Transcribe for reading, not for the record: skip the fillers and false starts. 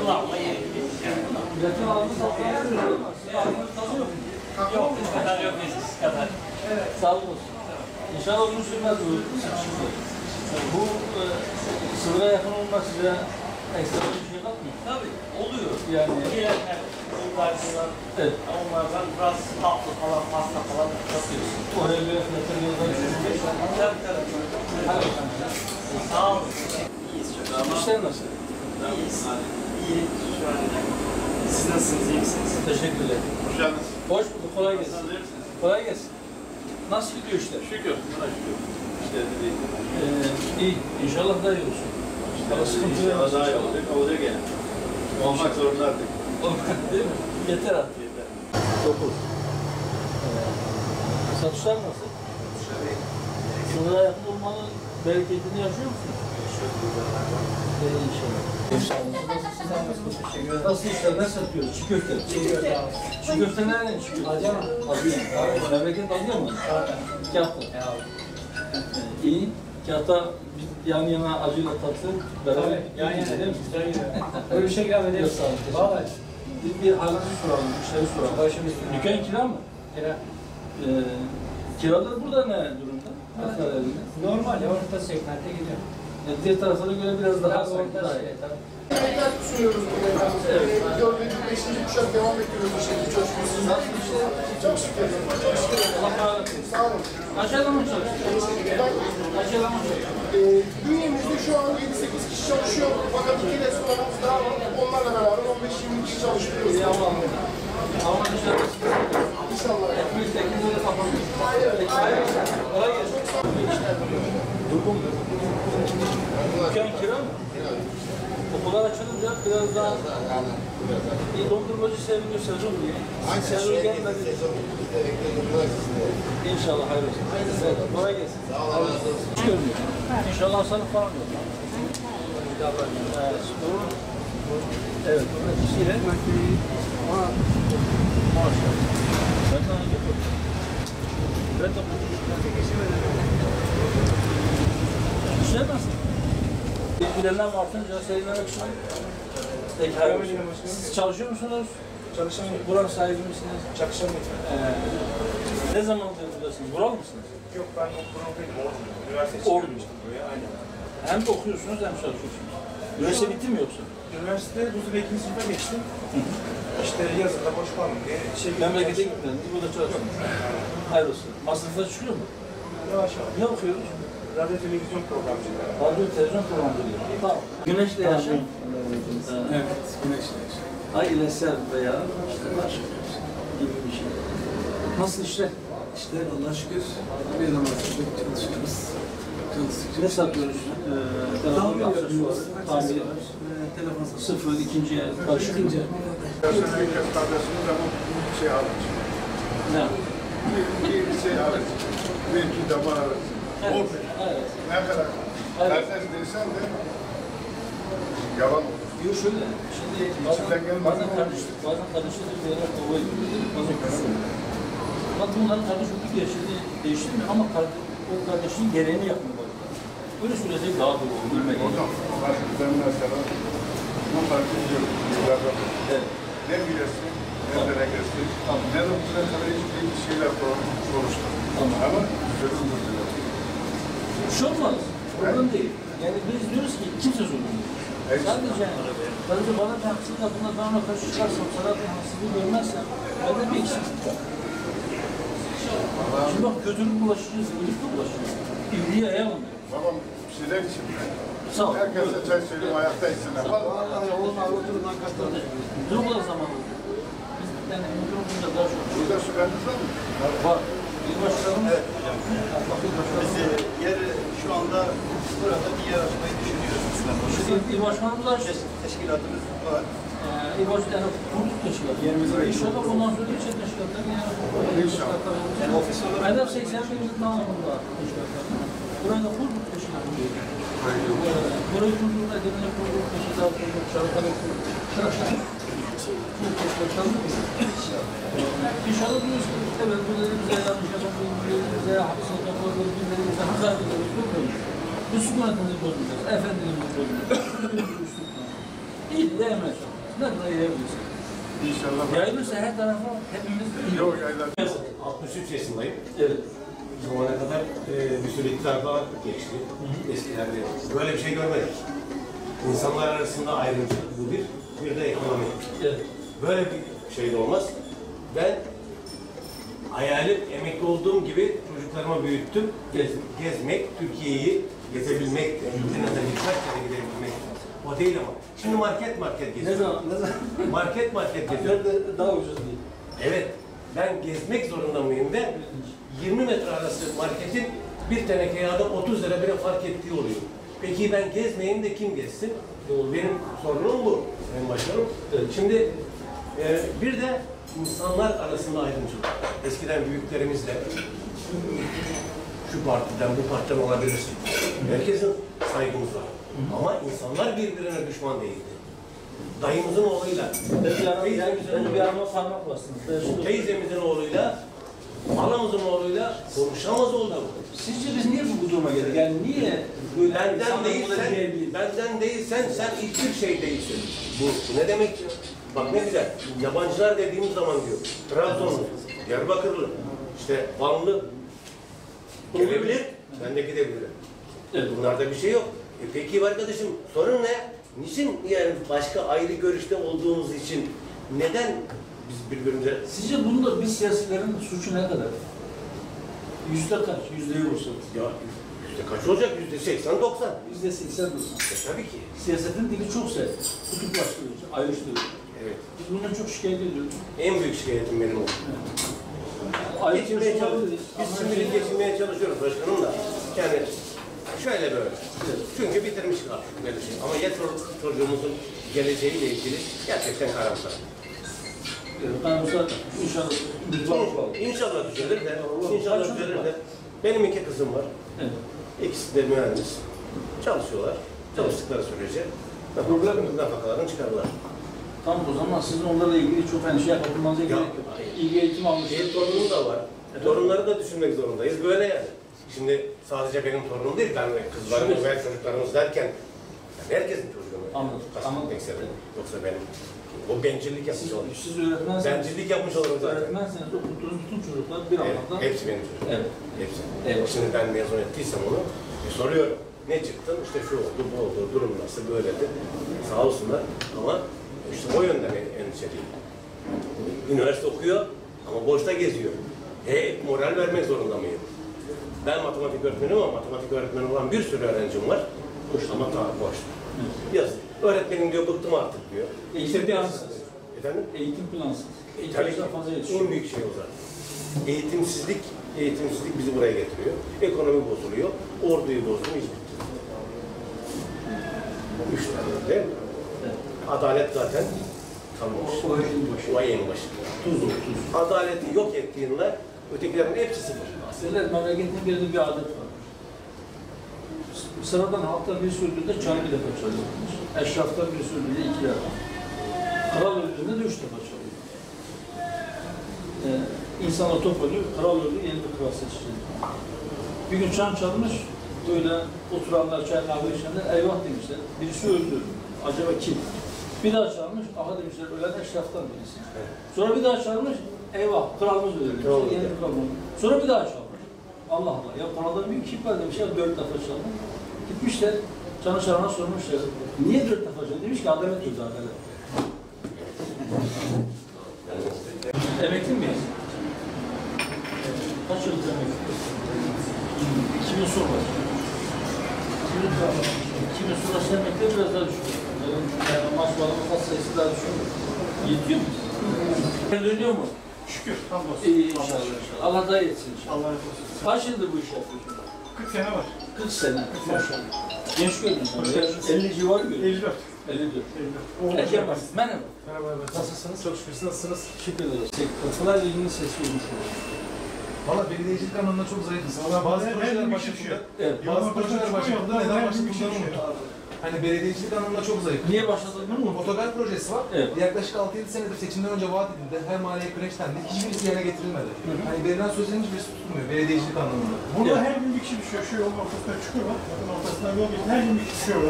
alma yeri. Milletin ağzını toplayamıyor. Ağzını tadı yok. Yok, bu kadar yok eskisi kadar. Evet. Sağ olun. İnşallah uzun sürmez bu sıkışıklık. Bu sınıra yakın olmak size ekstra bir şey katmıyor. Tabii, oluyor. Yani Gelenler, bunlardan, evet. onlardan biraz tatlı falan, pasta falan katıyorsun. Oraya göre fiyatları yoldan düşünmek. Tabii. Sağ olun. İyiyiz çok. İşler nasıl? İyiyiz. İyi. Şu an siz nasılsınız, iyi misiniz? Teşekkürler. Hoş geldiniz. Hoş bulduk. Kolay gelsin. Kolay gelsin. Nasıl gidiyor işler? Şükür. Buna şükür. İşleri değil. İyi. İnşallah daha iyi olsun. Ama sıkıntı yok. İnşallah daha iyi olacak. Olacak yani. Olmak zorunda artık. Değil mi? Yeter artık. Yeter. 9. Satışlar nasıl? Sınıra yakın olmanın bereketini yaşıyor musunuz? İnşallah. Nasıl işler? Ne satıyoruz? Çiğ köfte. Çiğ köfte nereden çıkıyor? Adıyaman. Adıyaman. Memleket Adıyaman. İki hafta. İyi. İki hafta yan yana acıyla tatlı beraber. Yan yana değil mi? Öyle bir şey ikram edelim. Vallahi. Bir halimizi soralım, işleri soralım. Başımız Dükkan kira mı? kira. Kiralar burada ne durumda? Aslar evinde. Normal ya, orta segmentte gidiyor. Diğer taraflara göre biraz daha Biraz sanki orta daha şey. iyi. Tabii. Yemekler sunuyoruz burada efendim. Evet. 4. 5. kuşak devam ediyoruz bu şekilde coşkusuz. Nasıl işler? Çok şükür. Çok şükür. Allah razı olsun. Sağ olun. Aşağıda mı çalışıyorsunuz? Aşağıda mı çalışıyorsunuz? Bünyemizde şu an 7-8 kişi çalışıyor. Fakat 2 restoranımız daha var. Onlarla beraber 15-20 kişi çalıştırıyoruz. İyi Allah'ım. Ama dışarıda İnşallah. ekmeği tekniğiyle kapatıyoruz. Kolay gelsin. Durum. Dükkan kira mı? Okullar açılınca biraz daha bir dondurmacı seviniyor sezon diye. Sezon gelmedi. İnşallah hayır olsun. Evet, kolay gelsin. Hiç görmüyor. İnşallah hastalık falan yok. Evet, doğru. Evet, ikisiyle. Maşallah. Ben de hangi yapıyorum? Ben de İşler nasıl? Bilenler artınca seyirlenmek için peki hayır. Siz çalışıyor musunuz? Çalışamıyorum. Buranın sahibi misiniz? Çalışamıyorum. Ne zamandır buradasınız? Buralı mısınız? Yok, ben buradayım. Üniversite Ordu. çıkmıştım buraya. Aynen. Hem de okuyorsunuz hem çalışıyorsunuz. Üniversite bitti mi yoksa? Üniversite bu sene 2. sınıfa geçtim. İşte yazında boş kalmayayım diye Memlekete gitmediniz, burada çalışıyorsunuz. Hayır olsun. Masraflar çıkıyor mu? Yavaş yavaş. Ne okuyoruz? Radyo televizyon programcılığı. Radyo, televizyon programcılığı. Tamam. Güneşle yaşam. Evet, güneşle yaşam. Ay ile ser veya işte başka gibi bir şey. Nasıl işler? İşte Allah'a şükür bir namazsızlık çalışıyoruz. Ne satıyoruz? Telefon aksesuarı, tamir, Telefon satıyoruz. sıfır, ikinci el, karşı. İkinci el. Personel herkes kardeşimiz ama şey almış. Ne? Bir şey almış. Belki damar almış. Evet. Evet. Ne kadar Evet. kardeş değilsen de yalan olur. Yok şöyle, şimdi bazen kardeşlik bir yere kavga ediyor, bazen küsüyor. Bak bunların kardeş olduk ya, şimdi değiştirmiyor ama o kardeşliğin gereğini yapmıyor bak. Öyle sürecek daha doğru olur, bilmek Hocam, ben mesela bu partiyi diyorum. Yıllardan Evet. ne bilirsin, ne denegesin, Tamam. ne de bugüne kadar hiçbir şeyler konuştum. Tamam. Ama zorunlu değil. Bir şey olmaz, problem değil. Yani biz diyoruz ki kimse zorunlu değil. Evet. Sadece bana bir haksızlık yaptığında ben ona karşı çıkarsam, sana bir haksızlığı görmezsem, bende bir eksiklik var. Şimdi bak kötülük bulaşıcıyız, iyilik de bulaşıcıyız. İyiliği ayağlamıyor. Babam sizler için Sağ ol. herkese çay söyleyeyim, ayakta içsinler. Vallahi oğlum oturumdan kaçtı. Ne bu kadar zaman oldu? Biz yani mikrofunda daha çok Burada süperiniz var mı? var. Bir başkanım. Evet. Biz yer şu anda burada bir yer açmayı düşünüyoruz. İl başkanımız var. Teşkilatımız var. İl başkanı yani kurduk teşkilatı. İnşallah bundan sonra ilçe teşkilatları yani. İnşallah. Yani ofis olarak Eder 81 yılın tamamında teşkilatları. Burayı da kurduk teşkilatı. Burayı kurduk, Edirne kurduk, teşkilat kurduk, Çanakkale kurduk. İnşallah diyoruz ki evet birilerimize yanlış yapalım, birilerimize haksızlık yapalım, birilerimize hakaret edelim. Biz sükunetimizi bozmayacağız, efendiliğimizi bozmayacağız. İyi de emret. Ne kadar yayılırsa. İnşallah. Yayılırsa her tarafa hepimiz iyi. Yok yaylar. 63 yaşındayım. Evet. Bu zamana kadar bir sürü iktidarlar geçti. Eskilerde böyle bir şey görmedik. İnsanlar arasında ayrımcı bu bir. Bir de ekonomi. Evet. Böyle bir şey de olmaz. Ben hayalim emekli olduğum gibi çocuklarımı büyüttüm. Gezmek, Türkiye'yi gezebilmek, internete birkaç kere gidebilmek. O değil ama. Şimdi market Ne geziyorum. zaman? Ne zaman? Market geziyorum. Nerede daha ucuz değil. Evet. Ben gezmek zorunda mıyım ve 20 metre arası marketin bir teneke yağda 30 lira bile fark ettiği oluyor. Peki ben gezmeyeyim de kim gezsin? Benim sorunum bu. Benim başarım. Şimdi bir de insanlar arasında ayrımcılık. Eskiden büyüklerimizle şu partiden bu partiden olabilirsin. Herkesin saygımız var. Ama insanlar birbirine düşman değildi. Dayımızın oğluyla, Bir arama parmak bastınız. teyzemizin oğluyla, halamızın oğluyla konuşamaz oldu. Sizce biz niye bu duruma geldik? Yani niye böyle Benden değilsen sen hiçbir şey değilsin. Bu ne demek ya? Bak ne güzel. Yabancılar dediğimiz zaman diyor. Trabzonlu, Diyarbakırlı, işte Vanlı gelebilir, ben de gidebilirim. Evet. Bunlarda bir şey yok. Peki arkadaşım sorun ne? Niçin yani başka ayrı görüşte olduğumuz için neden biz birbirimize... Sizce bunda biz siyasilerin suçu ne kadar? Yüzde kaç? Yüzde olsa? Ya yüzde kaç olacak? %80-90. Yüzde 80 olsa. Tabii ki. Siyasetin dili çok sert. Kutuplaştırıyor, ayrıştırıyor. Evet. Biz bundan çok şikayet ediyoruz. En büyük şikayetim benim oldu. Geçinmeye çalışıyoruz. Biz şimdilik geçinmeye çalışıyoruz başkanım da. Yani şöyle böyle. Çünkü bitirmiş artık böyle şey. Ama ya çocuğumuzun geleceğiyle ilgili gerçekten karamsar. Ben bu sefer inşallah İnşallah düzelir de, inşallah düzelir de. Benim 2 kızım var. Evet. İkisi de mühendis. Çalışıyorlar. Çalıştıkları sürece nafakalarını çıkarırlar. Tamam o zaman sizin onlarla ilgili çok endişe yapmanıza gerek yok. İlgi eğitim almışsınız. Benim torunum da var. Torunları da düşünmek zorundayız. Böyle yani. Şimdi sadece benim torunum değil, ben kızlarımız ve çocuklarımız derken yani herkesin çocuğunu kastetmek istedim. Yoksa benim o bencillik yapmış olurum. Siz öğretmensiniz. Bencillik yapmış olurum zaten. Öğretmensiniz, okuttuğunuz bütün çocuklar bir anlamda. Hepsi benim çocuğum. Evet. Hepsi. Evet. Şimdi ben mezun ettiysem onu soruyorum. Ne çıktın? İşte şu oldu, bu oldu, durum nasıl, böyledi. Sağ olsunlar ama işte o yönden endişeliyim. Üniversite okuyor ama boşta geziyor. Moral vermek zorunda mıyım? Ben matematik öğretmenim ama matematik öğretmeni olan bir sürü öğrencim var. Ama boş. Yazın. Öğretmenim diyor, bıktım artık diyor. Eğitim plansız. Efendim? Eğitim plansız. Tabii ki. Fazla yetişiyor. En büyük şey o zaten. Eğitimsizlik bizi buraya getiriyor. Ekonomi bozuluyor. Orduyu bozdum, hiç bitti. 3 tane değil mi? Evet. Adalet zaten kalmamış. O en başı. Tuz. Adaleti yok ettiğinde ötekilerin hepsi sıfır. Askerler memleketin bir adet var. Sıradan halkta bir sürdüğünde çay bir defa çalıyormuş. Eşraftan bir sürdüğünde 2 defa. Kral öldüğünde de 3 defa çalıyor. İnsanlar toplanıyor, kral öldü, yeni bir kral seçilir. Bir gün çan çalmış, böyle oturanlar, çay kahve içenler, eyvah demişler, birisi öldü. Acaba kim? Bir daha çalmış, aha demişler, ölen eşraftan birisi. Sonra bir daha çalmış, eyvah, kralımız öldü demişler, yeni bir kral oldu. Sonra bir daha çalmış. Allah Allah, ya kraldan büyük kim var demişler, 4 defa çalmış. Gitmişler, canı çarana sormuşlar, niye 4 defa çalmış? Demiş ki, adalet yok, adalet. Emekli miyiz? Kaç yıldır emekli? 2000 sonra. 2000 sonra sen emekli biraz daha düşüyor. Yani maşallah kat sayısı daha düşüyor. Yetiyor mu? Dönüyor mu? Şükür. Hamdolsun. İyi inşallah. Allah da yetsin inşallah. Allah razı olsun. Kaç yıldır bu iş yapıyorsun? 40 sene var. 40 sene. Maşallah. Genç görünüyorsun. 50 civarı görünüyorsun. 54. 54. Erken var. Merhaba. Merhaba. Nasılsınız? Çok şükür. Siz nasılsınız? Teşekkür ederiz. Katılar ilgili sesi olmuş. Valla belediyecilik anlamında çok zayıfız. Bazı projeler başlatıldı. Evet. Bazı projeler başlatıldı. Neden başlatıldı unuttum. Hani belediyecilik anlamında çok zayıf. Niye başladığını mı? Otogar projesi var. Evet. Yaklaşık 6-7 senedir seçimden önce vaat edildi. Her mahalleye kreş dendi. Hiçbirisi yerine getirilmedi. Hani verilen sözlerin hiçbirisi tutulmuyor belediyecilik anlamında. Burada her gün bir kişi düşüyor. Şu yolun ortasına çukur var. Bakın ortasından yol geçiyor. Her gün bir kişi düşüyor.